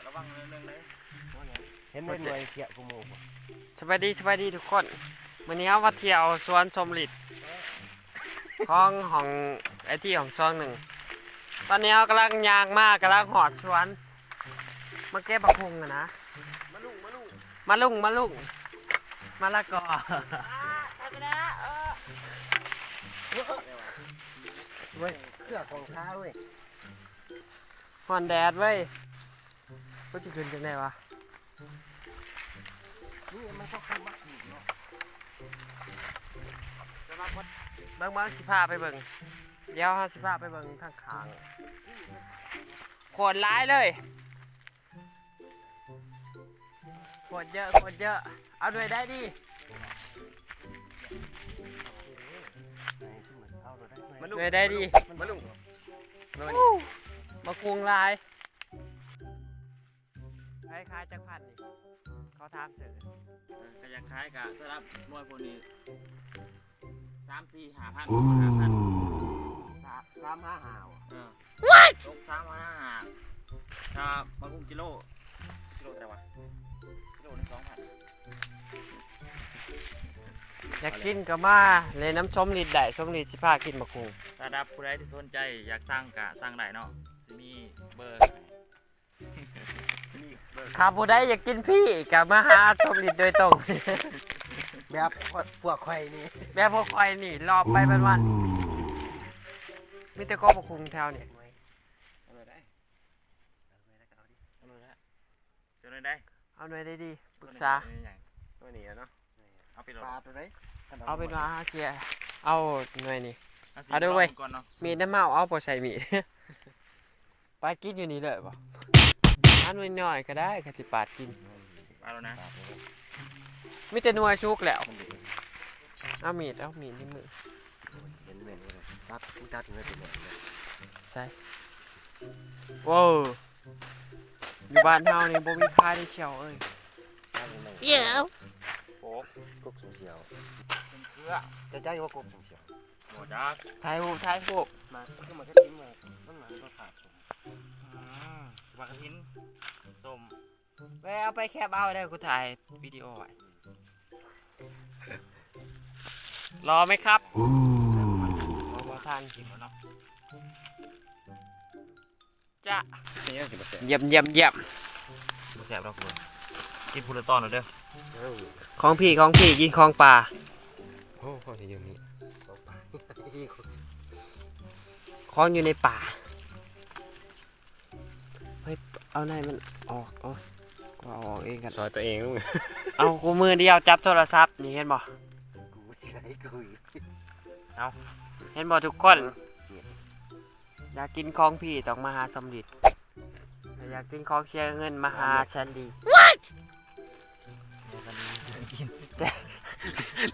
ระวังเรื่องเลยเห็นเป็นหน่วยเขี่ยกูโม่สบายดีทุกคนวันนี้เอามาเที่ยวสวนชมฤทธิ์ของไอที่ของช่องหนึ่งตอนนี้เรากำลังยางมากกำลังหอดสวนมาเก็บบักพุงนะมาลุงมาละกอเว้ยเครื่องของข้าเว้ยหอนแดดเว้ยก็จะขึ้นจังไงวะนี่มันต้องเข้ามาอีกเนาะเบิ่งสิพาไปเบิ่งเดี๋ยวสิพาไปเบิ่งทางข้างโคตรร้ายเลยโคตรเยอะเอาด้วยได้ดิด้วยได้ดิมาลุงมาคุงลายคล้ายจักพันนี่เขาทำเสร็จก็ยังคล้ายกับสำหรับมวยพวกนี้3-4-5,000 3-5 หาวตก3-5ถ้ามากุ้งกิโลอะไรวะกิโลนึง2,000อยากกินก็มาเลยน้ำส้มลิดได้ส้มลิดสิพากินมาคุงถ้าดับผู้ใดที่สนใจอยากสร้างกะสร้างได้เนาะสิมีเบอร์ข้าผู้ใดอยากกินพี่กับมาหาส้มลิดโดยตรงแบบพวกไข่นี่แบบพวกคอยนี่รอไปวันมีแต่ก็มาคุงแถวนี่เอาเลยได้เอาเลยได้เอาหน่อยได้ดีปรึกษาตัวนี้เนาะเอาไปปลาตัวไหนเอาเป็นว่าเชียเอาหน่อยนี่เอาด้วยเว้ยมีน้ำเมาเอาพอใส่มีปาดกินอยู่นี่เลยป่ะอันหน่อยก็ได้กะจิปาดกินเอาแล้วนะมีแต่นัวชุกแล้วเอามีดนี่มือเห็นเหม็นเลยตัดเนื้อเป็นแบบนี้ใช่ว้าวอยู่บ้านเฮานี่บ่มีพายได้เชียวเอ้ยเดี๋ยวโอ้กุ๊กสูงเชียวเป็นเกลือจะใจว่ากุ๊กสูงเชียวหมดจักไทยพวกมาขึ้นมาแค่ทิ้งมาต้นหลังก็ขาดปลากระทินส้มไปเอาไปแคบเอาได้กูถ่ายวิดีโอไว้รอไหมครับรอทานกินแล้วเนาะจะเยี่ยมมาแสบเราคุณกินพูดตอนหน่อยเด้อของพี่กินของป่าโอ้ข้อที่ยังมีของอยู่ในป่าเฮ้ยเอาไหนมันออกก็เอาออกเองกันซอยตัวเองลูกเอากูมือเดียวจับโทรศัพท์นี่เห็นบ่เอาเห็นบ่ทุกคนอยากกินของพี่ต้องมาหาสมฤทธิ์อยากกินของเชียร์เงินมาหาแชนดี้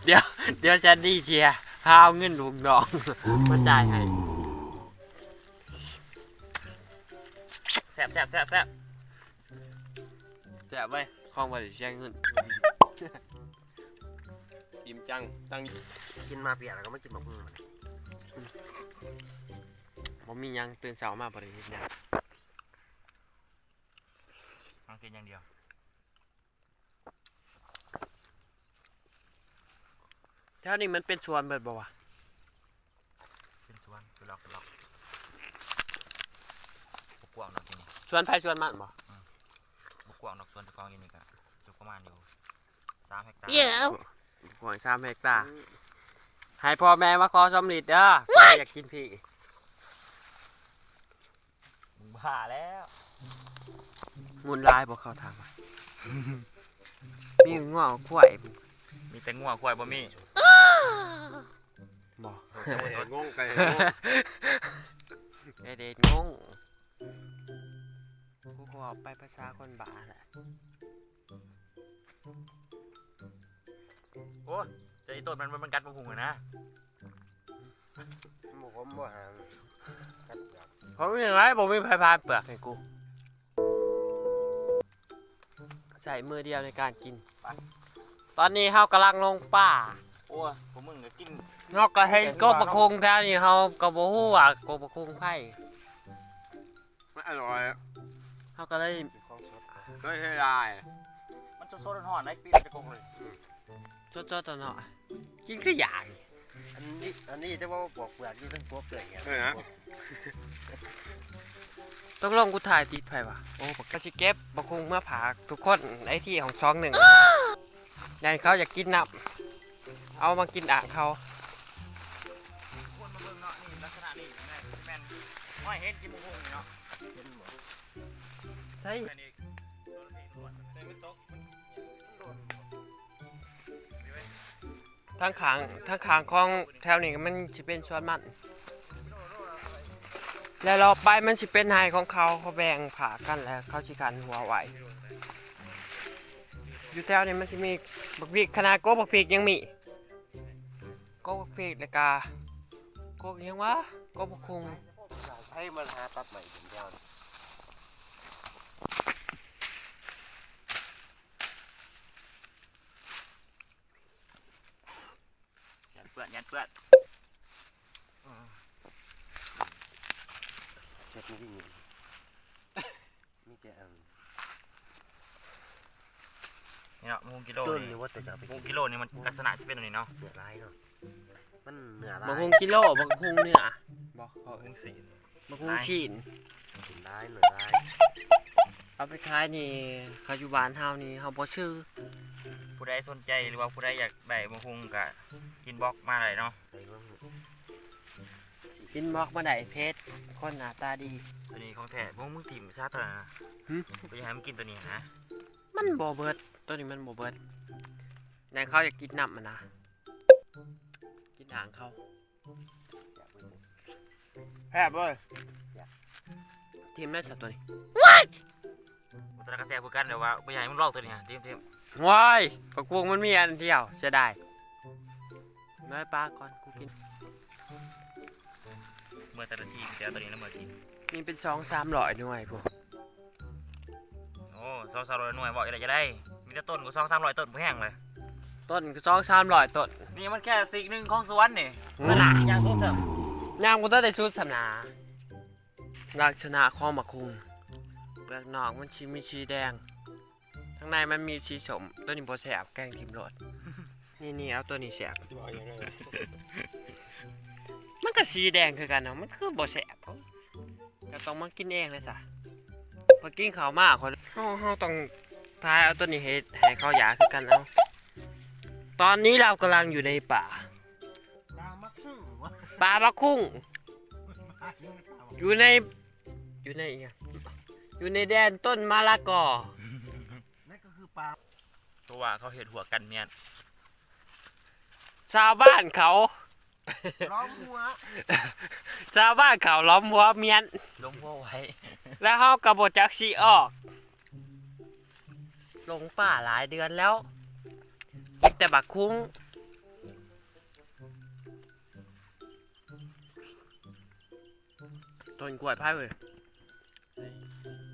เดี๋ยวแชนดี้เชียร์พาเอาเงินหลวงดองมาจ่ายให้แสบไว้คลองไปเชียร์เงินอิ่มจังตั้งกินมาเปียกแล้วก็ไม่กินแบบมึงผมมียังตื่นเช้ามาบริเวณนี้ต้องกินอย่างเดียวแถวนี้มันเป็นสวนเบิดบ่วะเป็นสวนเป็นล็อกกว้างดอกนี่สวนไผ่สวนมันบ่กว้างดอกสวนตะกองอยู่นี่ก็จุประมาณอยู่3 เฮกตาร์กว้าง3 เฮกตาร์ให้พ่อแม่มาขอสมฤทธิ์เด้ออยากกินพี่บ้าแล้วมุนลายบอกเขาทำมีงัวควายมีแต่งัวควายบ่มีบอกงงไก่เด็ดงงกูขอไปภาษาคนบ้าแหละโอ้ใจต้นมันกัดมุงเลยนะผมบ่หาผมอย่างไรผมมีพายเปลือกให้กูใส่มือเดียวในการกินตอนนี้เฮากำลังลงป่าโอ้ผมมึงก็กินเฮาก็เห็นกบประคงแถวนี้เฮาก็บ่ฮู้ว่ากบประคงไผ่ไม่อร่อยเฮา เขาก็เลย กินของสด ก็ใช่ได้ มันจะโซดห่อนๆได้ปีนจะกงเลย จดๆตอนเนาะกินคืออย่าง อันนี้จะว่าบอกเปลือกนี่ทั้งตัวเปลือกเนี่ย ต้องลงกูถ่ายติดไผวะโอ้บักกะสิเก็บบักคุงเมื่อผากทุกคนไอ้ที่ของช่องหนึ่งยายเขาอยากกินน้ำเอามากินอ่างเขา คนมาเบิ่งเนาะนี่ลักษณะนี่แม่นห้อยเฮ็ดกินมุ้งนี่เนาะ ใช่ แม่นอีกโดนผีล้วนแต่มันตกมันโดน ทางขางของแถวนี้มันจะเป็นสวนมันแล้วเราไปมันจะเป็นไฮของเขาแบ่งผ่ากันแล้วเขาชิกันหัวไหวอยู่แถวนี้มันจะมีบักพริกขนาดโกบักพริกยังมีโกบักพริกแล้วก็โกยังวะโกบักคุง ให้มันหาตัดใหม่ถึงเดียว ยันเปื้อนยันเปื้อน เช็ดนี่ที่นี่มีแต่อัน นี่เนาะมุ้งกิโล ต้น นี่ หรือว่าแต่จะไป มุ้งกิโลนี่มันลักษณะสิเป็นแบบนี้เนาะ เนื้อลายเนาะมันเนื้อลา บัก ย คุงกิโลบักคุงเนื้อบอกเขา มุ้งสี บักคุงชีน เป็นลายเนื้อลาย เอาไปขายนี่เขาอยู่บ้านเฮานี่เฮาบ่ชื่อ ผู้ใดสนใจหรือว่าผู้ใดอยากได้มุ้งก็กินบล็อกมาเลยเนาะ ใส่บ้าง กินบอกมาได้เพชรคนหน้าตาดี ตัวนี้ของแท้มึงถิ่มซะตัวนั้นนะ หึ กูจะให้มันกินตัวนี้นะ มันบ่เบิดตัวนี้มันบ่เบิดแต่เขาอยากกินน้ำมันนะกินอ่างเขา อยากไปดู แพบเลยทีมได้ชัดตัวนี้ อุตรากระแสพูดกันเดี๋ยวว่ากูอยากให้มึงลอกตัวนี้นะทีม ว้ายปะกวงมันมีอันเดียวจะได้น้อยปลาก่อนกูกิน เมื่อแต่ละทีเดี๋ยวตัวนี้แล้วเมื่อที มีเป็น2-300หน่วยพวก โอ้200-300หน่วยบอกอะไรจะได้มีแต่ต้นกู200-300ต้นกูแห้งเลย ต้นก็2-300ต้น นี่มันแค่สิ่งหนึ่งของสวนนี่ ขนาด อย่างต้นเสริม ย่างกูต้องได้ชุดสำนาลักษณะของมะคุงเปลือกนอกมันมีสีแดงข้างในมันมีสีสมตัวนี้บ่แสบแกงทิมโรด นี่เอาตัวนี้แสบ จะบอกยังไง มันก็สีแดงคือกันเนาะมันคือบ่แสบก็ต้องมากินเองเลยจ้ะพอกินข้าวมากคนเฮาต้องทายเอาตัวนี้ให้เขาหยาคือกันเอาตอนนี้เรากำลังอยู่ในป่า ตามักซึ่งวะ ป่าบักคุ้งอยู่ในอีกอย่างอยู่ในแดนต้นมะละกอ นั่นก็คือปลา ตัวว่าเขาเห็ดหัวกันเมียน ชาวบ้านเขา ร้องหัว ชาวบ้านเขาล้อมหัวเมียน ลงพ่อไว้ แล้วเฮากระบจักสีออก ลงป่าหลายเดือนแล้วกินแต่บักคุ้งต้นกล้วยพายเว้ย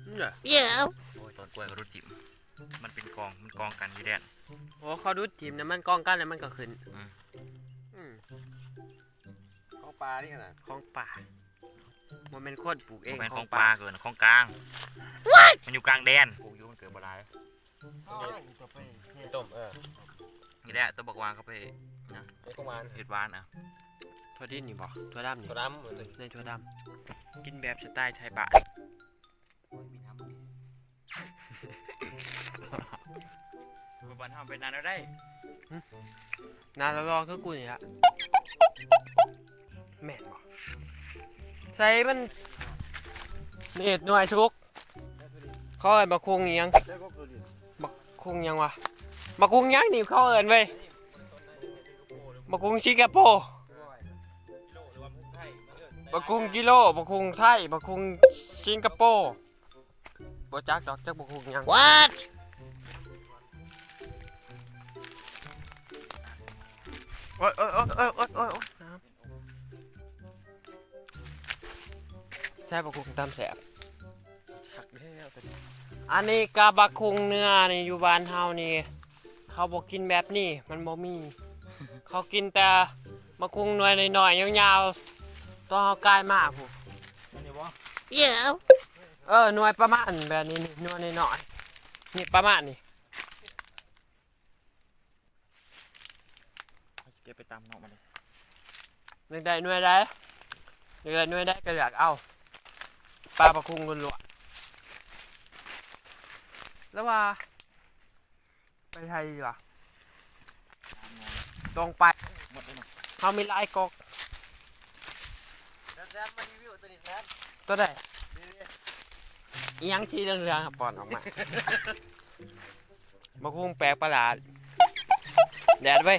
เนี่ย โอ้ยต้นกล้วยเขาดูจิ๋มมันเป็นกองมันกองกันอยู่แดน โอ้เขาดูทีมเนี่ยมันกองกันแล้วมันก็ขึ้น อืม ของปลานี่ขนาด ของป่ามันเป็นคนปลูกเอง มันเป็น ข ข อ อง ง ป่า ปลาเกินของกลางมันอยู่กลางแดนปลูกอยู่มันเกิดบ่ได้ เอาอะไรตัวไปต้มนี่แหละตัวบอกวางเขาไปนะ ไอ้กวาน เห็ดหวานอ่ะ ถั่วดินนี่บ่ถั่วดำนี่ ตัวดำเลย ในถั่วดำกินแบบสไตล์ไทยบ้าน โอ้ยมีน้ำมันบ้านทำเป็นนานแล้วได้ นานแล้วรอคือกูนี่ละแม่นบ่ใส่มันนี่หน่วยชุกเขาเอิ้นบักคุงอิหยัง แล้วก็ตัวดิ บักคุงหยังวะบักคุงหยังนี่เขาเอิ้นเว้ยบักคุงสิงคโปร์บักคุงกิโลบักคุงไทยบักคุงสิงคโปร์บ่จักดอกจักบักคุงหยัง What โอ๊ยน้ำแซ่บบักคุงตำแซ่บชักแล้วตัวนี้อันนี้กะบักคุงเนื้อนี่อยู่บ้านเฮานี่เขาบอกกินแบบนี้มันบ่มี เขากินแต่บักคุงหน่วยน้อยๆยาวๆตัวเฮากลายมากพู มันอยู่บ่ เ หน่วยประมาณแบบนี้นี่หน่วยน้อยๆนี่ประมาณนี้ เอาสิเก็บไปตามนอกมาเลย หนึ่งได้หน่วยได้หนึ่งได้หน่วยได้ก็อยากเอาปลาประคุงล้วนๆแล้วว่าไปไทยดีกว่า ตามนอน ตรงไป หมดเลยเนาะ เขามีลายกก แซมมารีวิวตัวนี้แซม ตัวใด นี่ อีหยังที่เรื่องๆครับปอนออกมาประคุงแปลกประหลาดแดดไป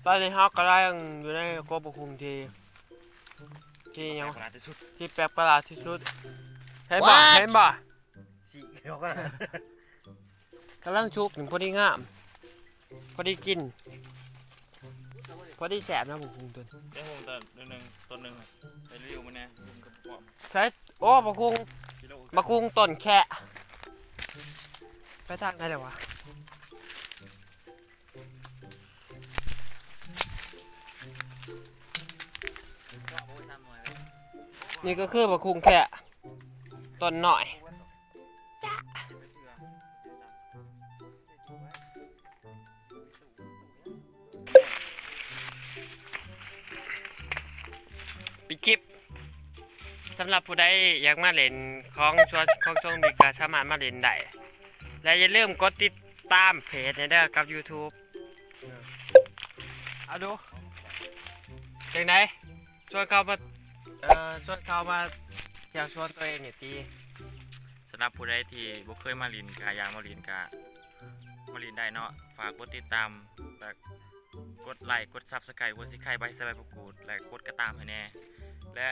ตอนนี้เขากำลังอยู่ในกบประคุงที่ยัง ขนาดที่สุด ที่แปลกประหลาดที่สุดเห็นบ่เห็นบ่ สีเขียวมาก กำลังชุกถึงพอดีงามพอดีกินพอดีแสบนะผมคุงตัวนี้ ได้หงแต่หนึ่งต้นหนึ่งไปรีวิวมันแน่ผมกับพ่อ ใช่โอ้บะคุง กิโล บะคุงต้นแค่ไปทางไหนเลยวะ ก็เอาไปทำหน่อยเลย นี่ก็คือบะคุงแค่ต้นหน่อย เก็บไปเชื่อปิดคลิปสำหรับผู้ใดอยากมาเล่นของช่วงนี้ก็สามารถมาเล่นได้และอย่าลืมกดติดตามเพจในเด้อกับ YouTube เอาดูจากไหนชวนเขามาชวนเขามาอยากชวนตัวเองเนี่ยตี สำหรับผู้ใดที่บ่เคยมาลินกายางมาลินกามาลินได้เนาะฝากกดติดตามและกดไลค์กด Subscribe กดสิไข่ใบสไลด์ประกูดและกดกระตามให้แน่และ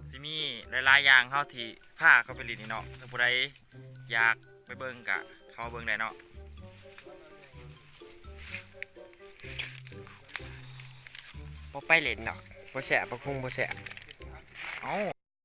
สิมีหลายๆอย่างเฮาที่พาเข้าไปลินนี่เนาะถ้าผู้ใดอยากไปเบิ่งกะเข้ามาเบิ่งได้เนาะ บ่ไปเล่นเนาะบ่แสบบ่คงบ่แสบ เอ้า